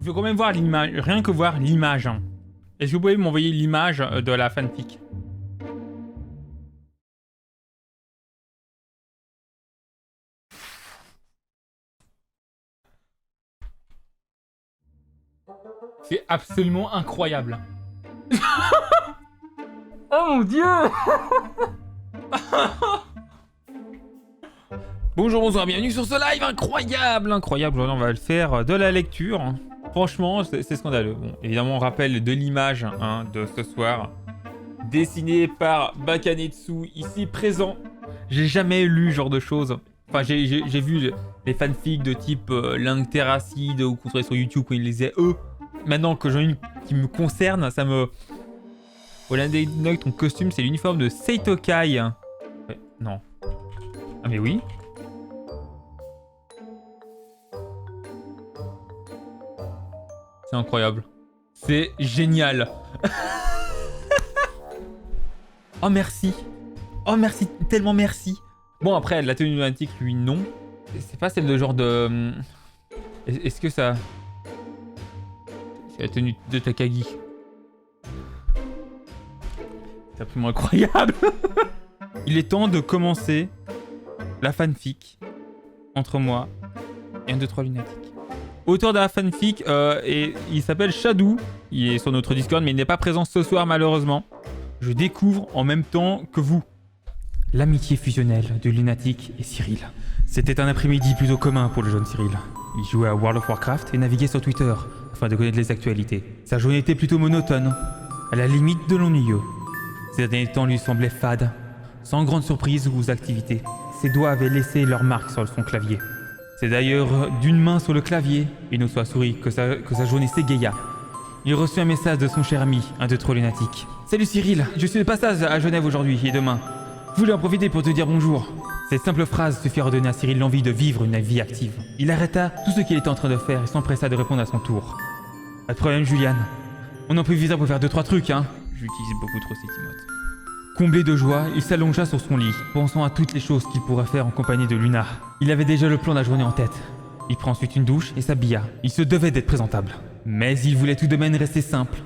Je veux quand même voir l'image, rien que voir l'image. Hein. Est-ce que vous pouvez m'envoyer l'image de la fanfic? C'est absolument incroyable. Oh mon dieu. Bonjour, bonsoir, bienvenue sur ce live incroyable, incroyable. Aujourd'hui, on va le faire de la lecture. Franchement, c'est scandaleux. Bon, évidemment, on rappelle de l'image hein, de ce soir, dessinée par Bakanetsu, ici présent. J'ai jamais lu ce genre de choses. Enfin, j'ai vu les fanfics de type Link Terracid ou contre sur YouTube quand ils les faisaient eux. Maintenant que j'en ai une qui me concerne, ça me... Olandenoy, ton costume, c'est l'uniforme de Seitokai. Ouais, non. Ah mais oui. C'est incroyable. C'est génial. Oh merci. Oh merci, tellement merci. Bon après, la tenue lunatique, lui non. C'est pas celle de genre de... Est-ce que ça... C'est la tenue de Takagi. C'est absolument incroyable. Il est temps de commencer la fanfic entre moi et un 2-3 lunatique. Auteur de la fanfic, et il s'appelle Shadou. Il est sur notre Discord, mais il n'est pas présent ce soir malheureusement. Je découvre en même temps que vous l'amitié fusionnelle de Lunatic et Cyril. C'était un après-midi plutôt commun pour le jeune Cyril. Il jouait à World of Warcraft et naviguait sur Twitter afin de connaître les actualités. Sa journée était plutôt monotone, à la limite de l'ennuyeux. Ces derniers temps lui semblaient fades, sans grande surprise ou activité. Ses doigts avaient laissé leur marque sur son clavier. C'est d'ailleurs d'une main sur le clavier, et non sur la souris, que sa journée s'égaya. Il reçut un message de son cher ami, un de trop lunatique. « Salut Cyril, je suis de passage à Genève aujourd'hui et demain. Je voulais en profiter pour te dire bonjour. » Cette simple phrase suffit à redonner à Cyril l'envie de vivre une vie active. Il arrêta tout ce qu'il était en train de faire et s'empressa de répondre à son tour. « Pas de problème Juliane. On en peut vivre pour faire 2-3 trucs, hein. » J'utilise beaucoup trop ces emotes. Comblé de joie, il s'allongea sur son lit, pensant à toutes les choses qu'il pourrait faire en compagnie de Luna. Il avait déjà le plan de la journée en tête. Il prend ensuite une douche et s'habilla. Il se devait d'être présentable. Mais il voulait tout de même rester simple.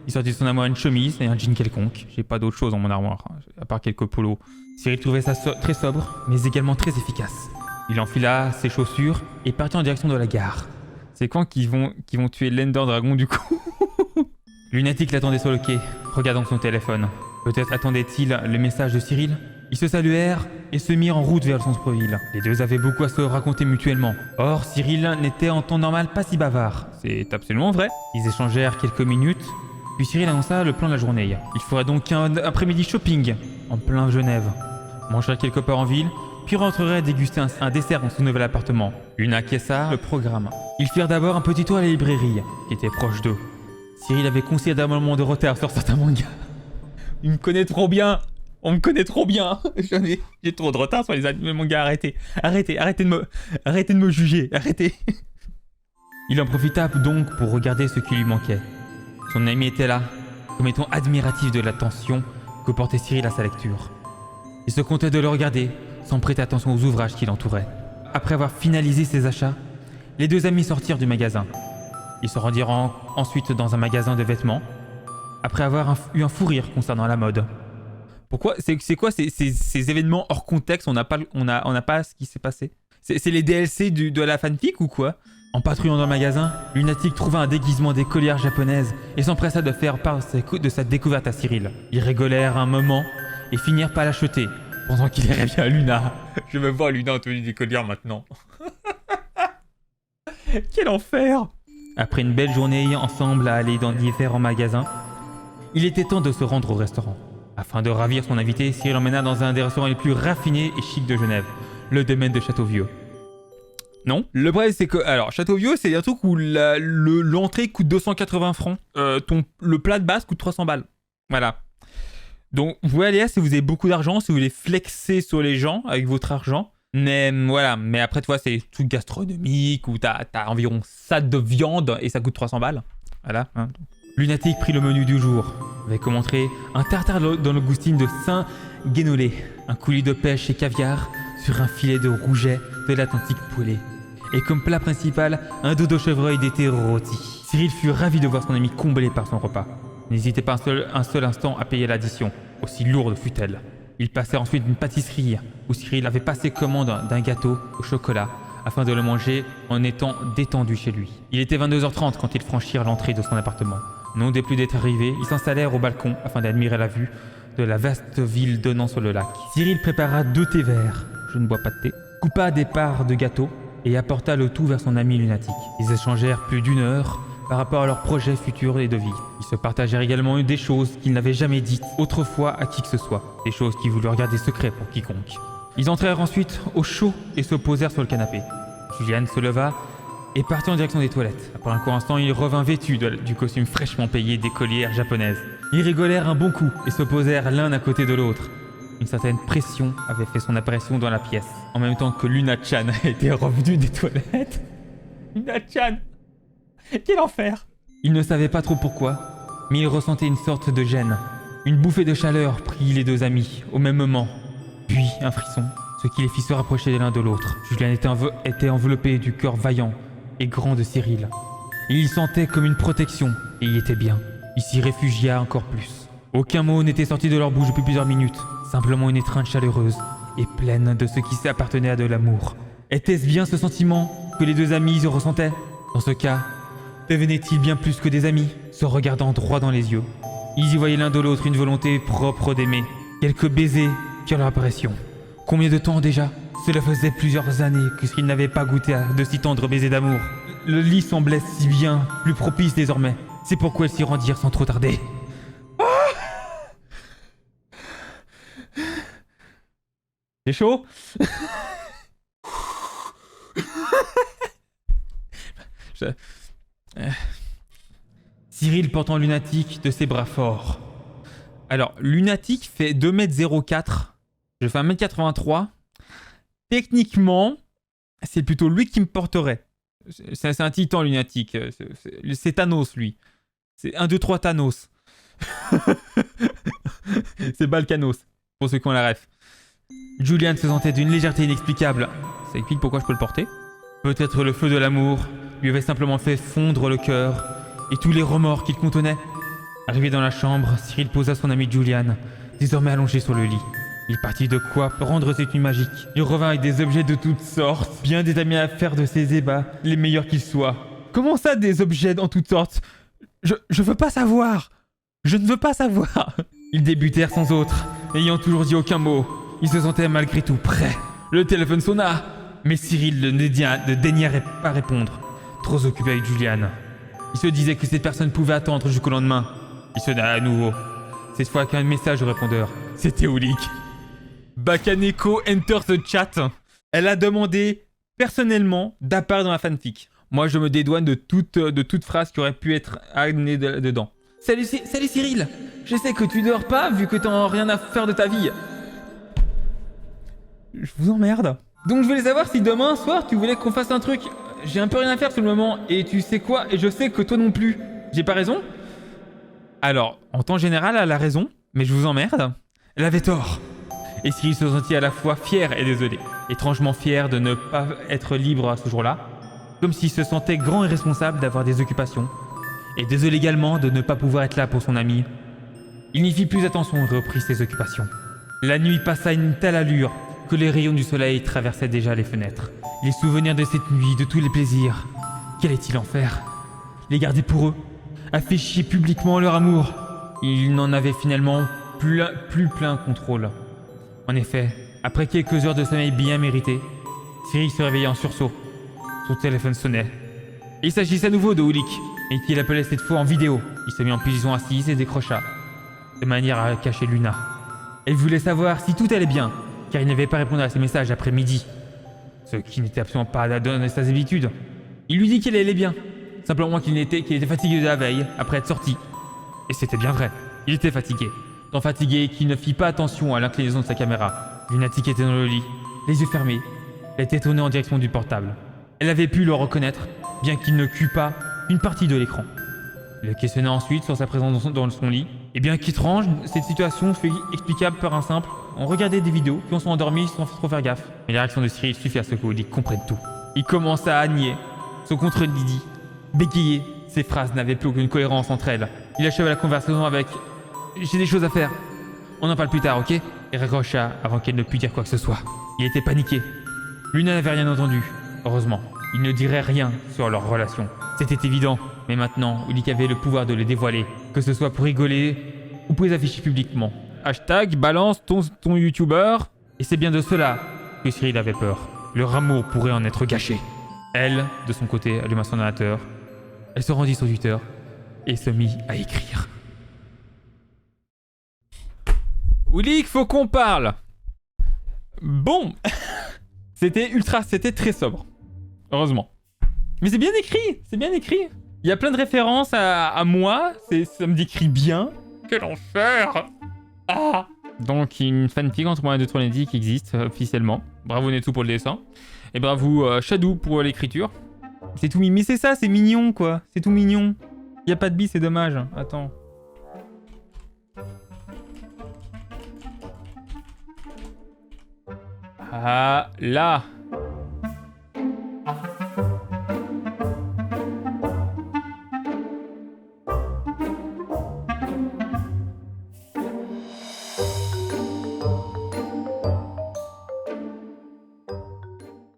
Il sortit de son armoire une chemise et un jean quelconque. J'ai pas d'autre chose dans mon armoire, à part quelques polos. Cyril trouvait ça très sobre, mais également très efficace. Il enfila ses chaussures et partit en direction de la gare. C'est quand qu'ils vont tuer l'Ender Dragon du coup? Lunatic l'attendait sur le quai, regardant son téléphone. Peut-être attendait-il le message de Cyril? Ils se saluèrent et se mirent en route vers le centre-ville. Les deux avaient beaucoup à se raconter mutuellement. Or, Cyril n'était en temps normal pas si bavard. C'est absolument vrai. Ils échangèrent quelques minutes, puis Cyril annonça le plan de la journée. Il ferait donc un après-midi shopping, en plein Genève. Mangerait quelque part en ville, puis rentrerait déguster un dessert dans son nouvel appartement. Luna acquiesça le programme. Ils firent d'abord un petit tour à la librairie, qui était proche d'eux. Cyril avait considérablement de retard sur certains mangas. Il me connaît trop bien. On me connaît trop bien. J'ai trop de retard sur les mangas. Arrêtez de me juger. Arrêtez. Il en profita donc pour regarder ce qui lui manquait. Son ami était là, comme étant admiratif de l'attention que portait Cyril à sa lecture. Il se contentait de le regarder, sans prêter attention aux ouvrages qui l'entouraient. Après avoir finalisé ses achats, les deux amis sortirent du magasin. Ils se rendirent ensuite dans un magasin de vêtements, après avoir eu un fou rire concernant la mode. Pourquoi? C'est quoi ces événements hors contexte? On n'a pas ce qui s'est passé. C'est les DLC de la fanfic ou quoi? En patrouillant dans le magasin, Lunatic trouva un déguisement d'écolière japonaise et s'empressa de faire part de sa découverte à Cyril. Ils rigolèrent un moment et finirent par l'acheter, pendant qu'il irait bien à Luna. Je veux voir Luna en tenue d'écolière maintenant. Quel enfer! Après une belle journée ensemble à aller dans différents magasins, il était temps de se rendre au restaurant. Afin de ravir son invité, Cyril l'emmena dans un des restaurants les plus raffinés et chics de Genève, le domaine de Châteauvieux. Non, le problème c'est que, alors Châteauvieux c'est un truc où l'entrée coûte 280 francs, le plat de base coûte 300 balles. Voilà. Donc vous pouvez aller là si vous avez beaucoup d'argent, si vous voulez flexer sur les gens avec votre argent. Mais voilà, mais après tu vois c'est tout gastronomique où t'as environ ça de viande et ça coûte 300 balles. Voilà. Hein. Lunatic prit le menu du jour, avec comme entrée un tartare dans le goustine de Saint-Guénolé, un coulis de pêche et caviar sur un filet de rouget de l'Atlantique poêlé. Et comme plat principal, un dos de chevreuil d'été rôti. Cyril fut ravi de voir son ami comblé par son repas. N'hésitait pas un seul instant à payer l'addition, aussi lourde fut-elle. Il passait ensuite d'une pâtisserie où Cyril avait passé commande d'un gâteau au chocolat afin de le manger en étant détendu chez lui. Il était 22h30 quand ils franchirent l'entrée de son appartement. Non des plus d'être arrivés, ils s'installèrent au balcon afin d'admirer la vue de la vaste ville donnant sur le lac. Cyril prépara 2 thés verts, je ne bois pas de thé, coupa des parts de gâteau et apporta le tout vers son ami lunatique. Ils échangèrent plus d'1 heure par rapport à leurs projets futurs et de vie. Ils se partagèrent également des choses qu'ils n'avaient jamais dites autrefois à qui que ce soit, des choses qu'ils voulaient garder secrets pour quiconque. Ils entrèrent ensuite au chaud et se posèrent sur le canapé. Julian se leva et partit en direction des toilettes. Après un court instant, il revint vêtu du costume fraîchement payé d'écolière japonaise. Ils rigolèrent un bon coup et se posèrent l'un à côté de l'autre. Une certaine pression avait fait son apparition dans la pièce, en même temps que Luna-chan était revenue des toilettes. Luna-chan, quel enfer! Il ne savait pas trop pourquoi, mais il ressentait une sorte de gêne. Une bouffée de chaleur prit les 2 amis au même moment, puis un frisson, ce qui les fit se rapprocher l'un de l'autre. Julian était enveloppé du cœur vaillant et grand de Cyril. Il y sentait comme une protection, et il était bien. Il s'y réfugia encore plus. Aucun mot n'était sorti de leur bouche depuis plusieurs minutes, simplement une étreinte chaleureuse et pleine de ce qui s'appartenait à de l'amour. Était-ce bien ce sentiment que les 2 amis ressentaient? Dans ce cas, devenaient-ils bien plus que des amis, se regardant droit dans les yeux? Ils y voyaient l'un de l'autre une volonté propre d'aimer. Quelques baisers firent leur apparition. Combien de temps déjà? Cela faisait plusieurs années que Cyril n'avait pas goûté à de si tendres baisers d'amour. Le lit semblait si bien, plus propice désormais. C'est pourquoi ils s'y rendirent sans trop tarder. C'est chaud? Cyril portant Lunatique de ses bras forts. Alors, Lunatique fait 2m04. Je fais 1m83. Techniquement, c'est plutôt lui qui me porterait. C'est un titan Lunatique. C'est Thanos, lui. C'est 1, 2, 3 Thanos. C'est Balkanos, pour ceux qui ont la ref. Julian se sentait d'une légèreté inexplicable. Ça explique pourquoi je peux le porter. Peut-être le feu de l'amour lui avait simplement fait fondre le cœur et tous les remords qu'il contenait. Arrivé dans la chambre, Cyril posa son ami Julian, désormais allongé sur le lit. Il partit de quoi rendre cette nuit magique. Il revint avec des objets de toutes sortes, bien déterminé à faire de ses ébats les meilleurs qu'ils soient. Comment ça, des objets en toutes sortes? Je veux pas savoir. Je ne veux pas savoir. Ils débutèrent sans autre, ayant toujours dit aucun mot. Ils se sentaient malgré tout prêts. Le téléphone sonna, mais Cyril ne daigna pas répondre, trop occupé avec Julian. Il se disait que cette personne pouvait attendre jusqu'au lendemain. Il sonna à nouveau, cette fois avec un message au répondeur. C'était Ulik. Bakaneko enter the chat. Elle a demandé personnellement d'apparaître dans la fanfic. Moi, je me dédouane de toute phrase qui aurait pu être amenée dedans. Salut Cyril. Je sais que tu dors pas vu que t'as rien à faire de ta vie. Je vous emmerde. Donc je voulais savoir si demain soir tu voulais qu'on fasse un truc. J'ai un peu rien à faire sur le moment et tu sais quoi? Et je sais que toi non plus. J'ai pas raison? Alors, en temps général, elle a raison, mais je vous emmerde. Elle avait tort. Et Cyril se sentit à la fois fier et désolé. Étrangement fier de ne pas être libre à ce jour-là. Comme s'il se sentait grand et responsable d'avoir des occupations. Et désolé également de ne pas pouvoir être là pour son ami. Il n'y fit plus attention et reprit ses occupations. La nuit passa à une telle allure que les rayons du soleil traversaient déjà les fenêtres. Les souvenirs de cette nuit, de tous les plaisirs. Qu'allait-il en faire? Les garder pour eux? Afficher publiquement leur amour? Il n'en avait finalement plus plein contrôle. En effet, après quelques heures de sommeil bien mérité, Cyril se réveillait en sursaut. Son téléphone sonnait. Il s'agissait à nouveau de Ulik, et qu'il appelait cette fois en vidéo. Il se mit en position assise et décrocha, de manière à cacher Luna. Elle voulait savoir si tout allait bien, car il n'avait pas répondu à ses messages après midi. Ce qui n'était absolument pas dans ses habitudes. Il lui dit qu'il allait bien, simplement qu'il était fatigué de la veille, après être sorti. Et c'était bien vrai, il était fatigué. Tant fatigué qu'il ne fit pas attention à l'inclinaison de sa caméra. Lunatique était dans le lit, les yeux fermés, la tête tournée en direction du portable. Elle avait pu le reconnaître, bien qu'il ne cût pas une partie de l'écran. Il le questionna ensuite sur sa présence dans son lit. Et bien qu'étrange, cette situation fut explicable par un simple. On regardait des vidéos, puis on s'est endormi sans trop faire gaffe. Mais la réaction de Cyril suffit à ce qu'Ulik comprenne tout. Il commença à nier, se contredit, bégayer, Ses phrases n'avaient plus aucune cohérence entre elles. Il acheva la conversation avec « J'ai des choses à faire. On en parle plus tard, ok ?» et raccrocha avant qu'elle ne pût dire quoi que ce soit. Il était paniqué. Luna n'avait rien entendu. Heureusement, il ne dirait rien sur leur relation. C'était évident. Mais maintenant, Ulik avait le pouvoir de les dévoiler, que ce soit pour rigoler ou pour les afficher publiquement. Hashtag balance ton youtubeur. Et c'est bien de cela que Cyril avait peur. Leur amour pourrait en être gâché. Elle, de son côté, alluma son ordinateur. Elle se rendit sur Twitter et se mit à écrire. Ulik, faut qu'on parle. Bon, c'était très sobre. Heureusement. Mais c'est bien écrit, c'est bien écrit. Il y a plein de références à moi, ça me décrit bien. Quel enfer. Ah. Donc une fanfic entre moi et 2-3 Lunatic qui existe officiellement. Bravo Netsu pour le dessin. Et bravo Shadou pour l'écriture. C'est tout mignon. Mais c'est ça, c'est mignon quoi. C'est tout mignon. Il y a pas de bis, c'est dommage. Attends. Ah, là.